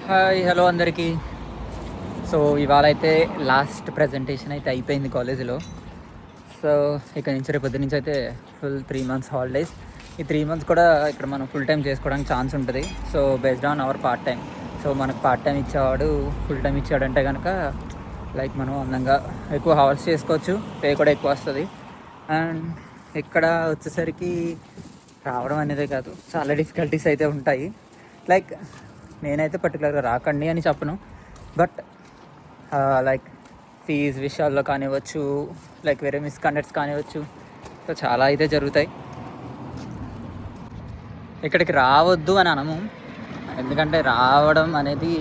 Hi hello అందరికీ. So ఇవాళ అయితే లాస్ట్ ప్రజెంటేషన్ అయితే అయిపోయింది కాలేజీలో. సో ఇక నుంచి రేపొద్దు నుంచి అయితే ఫుల్ 3 months హాలిడేస్. ఈ 3 months కూడా ఇక్కడ మనం ఫుల్ టైం చేసుకోవడానికి ఛాన్స్ ఉంటుంది. So based on hour part time. So మనకు పార్ట్ టైం ఇచ్చేవాడు ఫుల్ టైం ఇచ్చాడంటే కనుక లైక్ మనం అందంగా ఎక్కువ హవర్స్ చేసుకోవచ్చు, పే కూడా ఎక్కువ వస్తుంది. అండ్ ఇక్కడ వచ్చేసరికి రావడం అనేదే కాదు, చాలా డిఫికల్టీస్ అయితే ఉంటాయి. లైక్ నేనైతే పర్టికులర్గా రాకండి అని చెప్పను, బట్ లైక్ ఫీజ్ విషయాల్లో కానివ్వచ్చు, లైక్ వేరే మిస్కండక్ట్స్ కానివ్వచ్చు, సో చాలా అయితే జరుగుతాయి. ఇక్కడికి రావద్దు అని అనము, ఎందుకంటే రావడం అనేది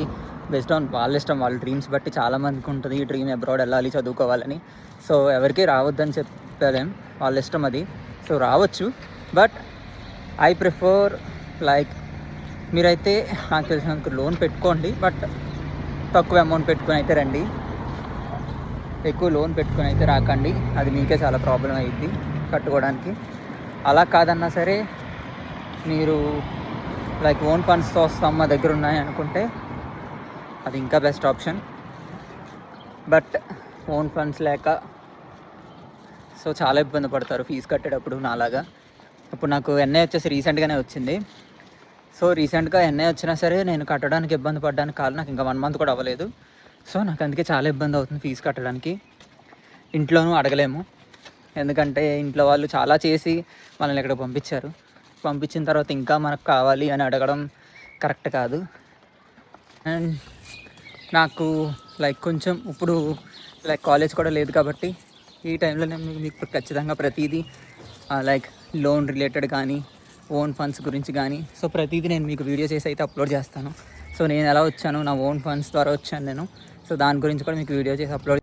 బెస్ట్ ఆన్ వాళ్ళ ఇష్టం, వాళ్ళ డ్రీమ్స్ బట్టి చాలామందికి ఉంటుంది ఈ డ్రీమ్ అబ్రాడ్ వెళ్ళాలి చదువుకోవాలని. సో ఎవరికి రావద్దని చెప్పలేం, వాళ్ళ ఇష్టం అది. సో రావచ్చు, బట్ ఐ ప్రిఫర్ లైక్ మీరైతే నాకు తెలిసినందుకు లోన్ పెట్టుకోండి, బట్ తక్కువ అమౌంట్ పెట్టుకొని అయితే రండి. ఎక్కువ లోన్ పెట్టుకొని అయితే రాకండి, అది మీకే చాలా ప్రాబ్లం అయ్యిద్ది కట్టుకోవడానికి. అలా కాదన్నా సరే మీరు లైక్ ఓన్ ఫండ్స్తో వస్తాం మా దగ్గర ఉన్నాయి అనుకుంటే అది ఇంకా best option. But own funds లేక సో చాలా ఇబ్బంది పడతారు ఫీజు కట్టేటప్పుడు నాలాగా. ఇప్పుడు నాకు ఎన్ఐ వచ్చేసి రీసెంట్గానే వచ్చింది. సో రీసెంట్గా ఎన్ఐ వచ్చినా సరే నేను కట్టడానికి ఇబ్బంది పడడానికి కాదు, నాకు ఇంకా 1 month కూడా అవ్వలేదు. సో నాకు అందుకే చాలా ఇబ్బంది అవుతుంది ఫీజు కట్టడానికి. ఇంట్లోనూ అడగలేము, ఎందుకంటే ఇంట్లో వాళ్ళు చాలా చేసి మనల్ని ఇక్కడ పంపించారు. పంపించిన తర్వాత ఇంకా మనకు కావాలి అని అడగడం కరెక్ట్ కాదు. అండ్ నాకు లైక్ కొంచెం ఇప్పుడు లైక్ కాలేజ్ కూడా లేదు కాబట్టి ఈ టైంలో నేను మీకు ఖచ్చితంగా ప్రతిదీ లైక్ లోన్ రిలేటెడ్ కానీ ఓన్ ఫండ్స్ గురించి కానీ సో ప్రతిదీ నేను మీకు వీడియో చేసి అయితే అప్లోడ్ చేస్తాను. సో నేను ఎలా వచ్చాను, నా ఓన్ ఫండ్స్ ద్వారా వచ్చాను నేను. సో దాని గురించి కూడా మీకు వీడియో చేసి అప్లోడ్